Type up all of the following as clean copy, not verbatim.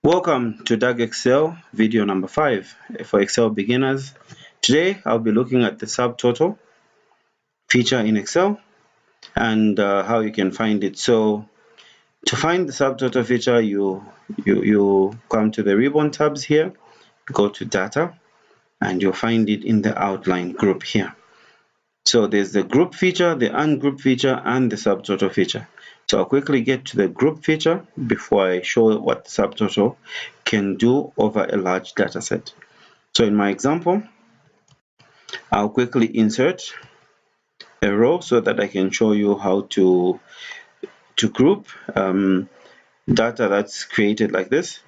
Welcome to DAG Excel video number 5 for Excel beginners. Today I'll be looking at the subtotal feature in Excel and how you can find it. So to find the subtotal feature, you come to the ribbon tabs here, go to data, and you'll find it in the outline group here. So there's the group feature, the ungroup feature, and the subtotal feature. So I'll quickly get to the group feature before I show what the subtotal can do over a large data set. So in my example, I'll quickly insert a row so that I can show you how to group data that's created like this.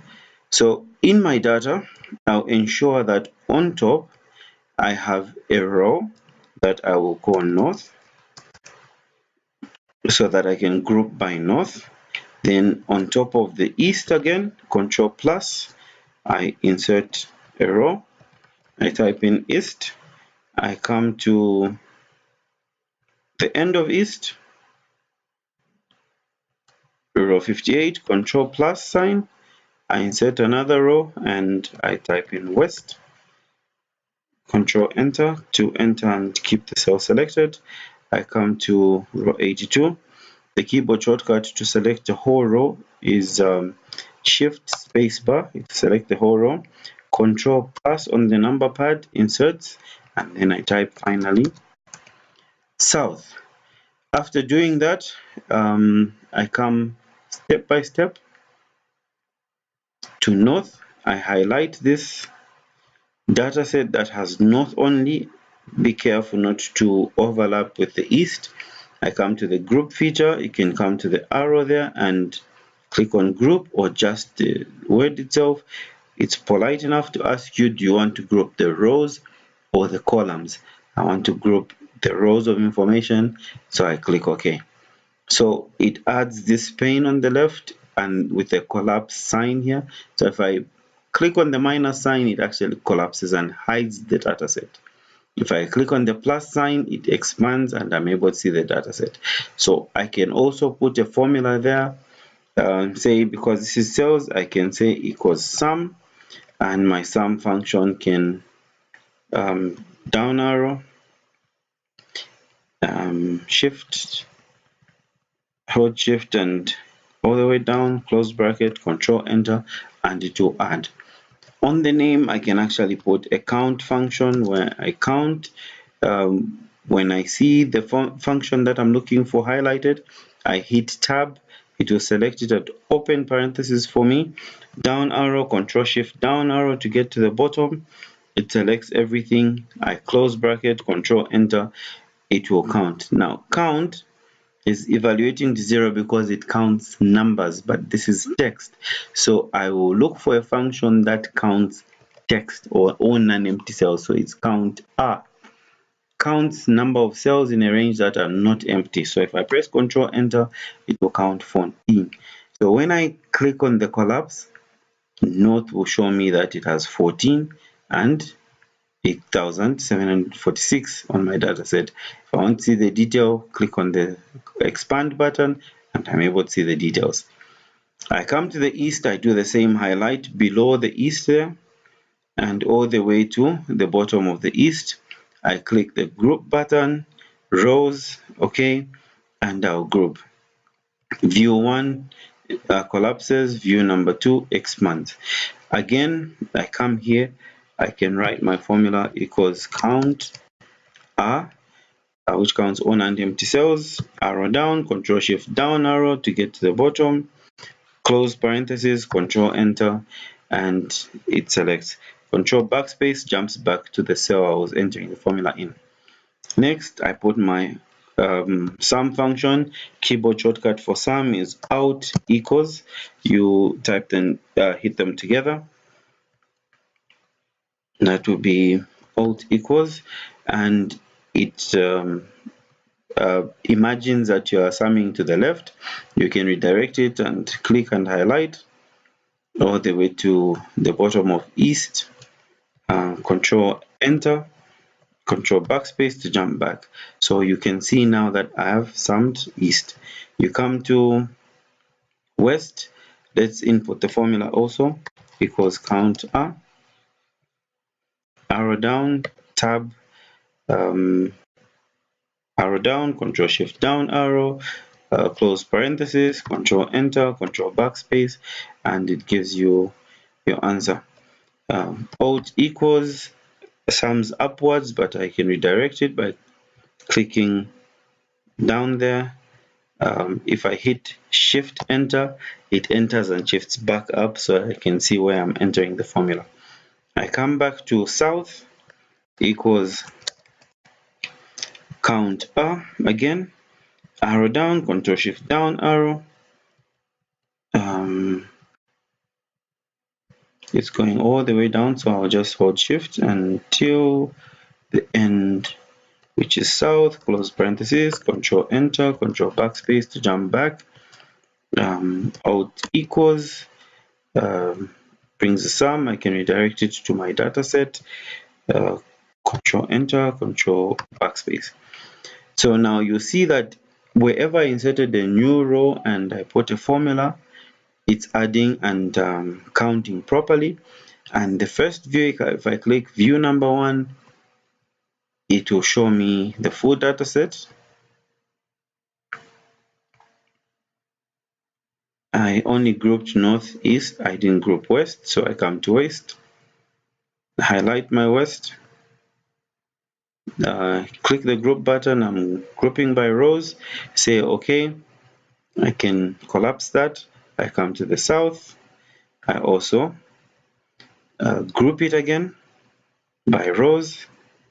So in my data, I'll ensure that on top I have a row that I will call north, so that I can group by north. Then on top of the east again, Control plus, I insert a row, I type in east, I come to the end of east, row 58, Control plus sign, I insert another row and I type in west, Control enter to enter and keep the cell selected. I come to row 82. The keyboard shortcut to select the whole row is Shift spacebar to select the whole row. Control plus on the number pad, inserts, and then I type finally south. After doing that, I come step by step to north. I highlight this data set that has north only. Be careful not to overlap with the east. I come to the group feature. You can come to the arrow there and click on group, or just the word itself. It's polite enough to ask you, do you want to group the rows or the columns? I want to group the rows of information, so I click OK. So it adds this pane on the left and with a collapse sign here. So if I click on the minus sign, it actually collapses and hides the data set. If I click on the plus sign, it expands and I'm able to see the data set. So I can also put a formula there. Say, because this is cells, I can say equals sum, and my sum function can down arrow, shift, hold shift and all the way down, close bracket, Control enter, and it will add. On the name, I can actually put a count function where I count. When I see the function that I'm looking for highlighted, I hit tab. It will select it at open parentheses for me. Down arrow, Control Shift down arrow to get to the bottom. It selects everything. I close bracket, Control enter. It will count. Now, count is evaluating to 0 because it counts numbers, but this is text. So I will look for a function that counts text or non-empty cells. So it's count R. Counts number of cells in a range that are not empty. So if I press Control enter, it will count 14. So when I click on the collapse, north will show me that it has 14 and 8,746 on my data set. If I want to see the detail, click on the expand button and I'm able to see the details. I come to the east, I do the same highlight below the east there and all the way to the bottom of the east. I click the group button, rows, okay, and I'll group. View 1 collapses, view number 2 expands. Again, I come here, I can write my formula equals count R, which counts on and empty cells, arrow down, Control Shift down arrow to get to the bottom, close parentheses, Control enter, and it selects. Control backspace jumps back to the cell I was entering the formula in. Next, I put my sum function. Keyboard shortcut for sum is Alt equals. You type them, hit them together. That will be Alt equals, and it imagines that you are summing to the left. You can redirect it and click and highlight all the way to the bottom of east. Control enter, Control backspace to jump back. So you can see now that I have summed east. You come to west, Let's input the formula also, equals count arrow down, tab, arrow down, control shift down arrow, close parenthesis, control enter, control backspace, and it gives you your answer. Alt equals sums upwards, but I can redirect it by clicking down there. If I hit shift enter, it enters and shifts back up so I can see where I'm entering the formula. I come back to south equals count again, arrow down, control shift down arrow. It's going all the way down, so I'll just hold shift until the end, which is south, close parenthesis, control enter, control backspace to jump back. Alt equals brings the sum. I can redirect it to my data set. Control enter, control backspace. So now you see that wherever I inserted a new row and I put a formula, it's adding and counting properly. And the first view, if I click view number 1, it will show me the full data set. I only grouped northeast, I didn't group west, so I come to west, highlight my west, click the group button. I'm grouping by rows, say okay. I can collapse that. I come to the south, I also group it again by rows,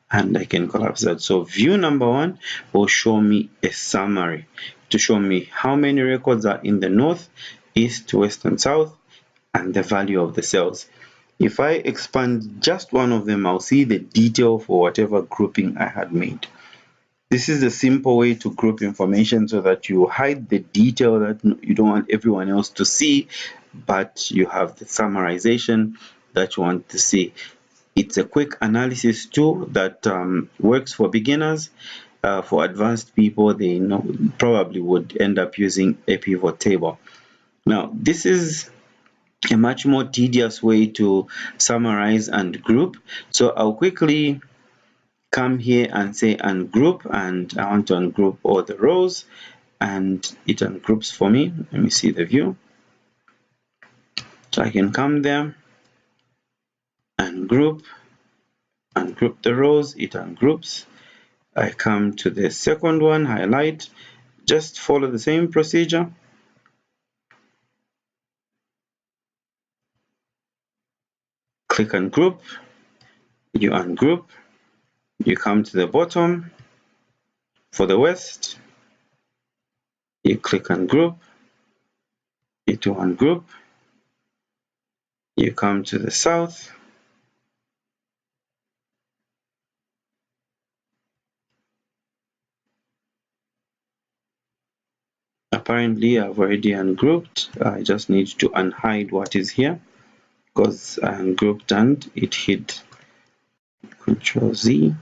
and I can collapse that. So view number 1 will show me a summary to show me how many records are in the north, east, west, and south, and the value of the cells. If I expand just one of them, I'll see the detail for whatever grouping I had made. This is a simple way to group information so that you hide the detail that you don't want everyone else to see, but you have the summarization that you want to see. It's a quick analysis tool that works for beginners. For advanced people, they probably would end up using a pivot table. Now, this is a much more tedious way to summarize and group. So I'll quickly come here and say ungroup, and I want to ungroup all the rows, and it ungroups for me. Let me see the view. So I can come there and group the rows, it ungroups. I come to the second one, highlight, just follow the same procedure. Click ungroup, you ungroup, you come to the bottom for the west, you click ungroup, it will ungroup, you come to the south, apparently I've already ungrouped. I just need to unhide what is here because I ungrouped and it hid. Control Z,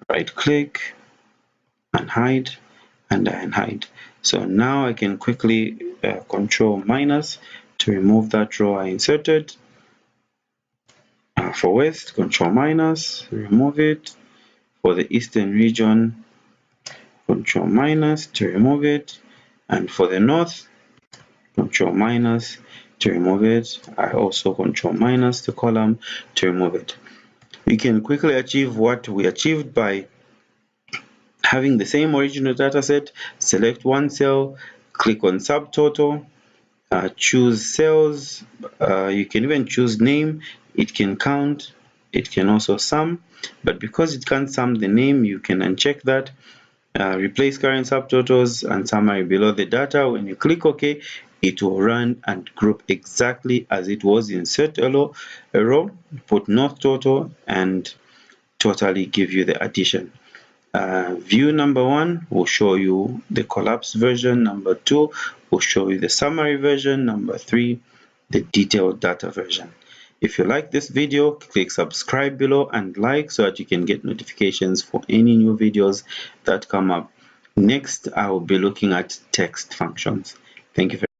right click, unhide, and I unhide. So now I can quickly control minus to remove that row I inserted. For west, control minus, remove it. For the eastern region, control minus to remove it. And for the north, control minus to remove it. I also control minus the column to remove it. We can quickly achieve what we achieved by having the same original dataset. Select one cell, click on subtotal, choose cells. You can even choose name. It can count, it can also sum, but because it can't sum the name, you can uncheck that. Replace current subtotals and summary below the data. When you click OK, it will run and group exactly as it was. Insert a row, put north total, and totally give you the addition. View number 1 will show you the collapsed version, number 2 will show you the summary version, number 3 the detailed data version. If you like this video, click subscribe below and like so that you can get notifications for any new videos that come up. Next, I will be looking at text functions. Thank you very much.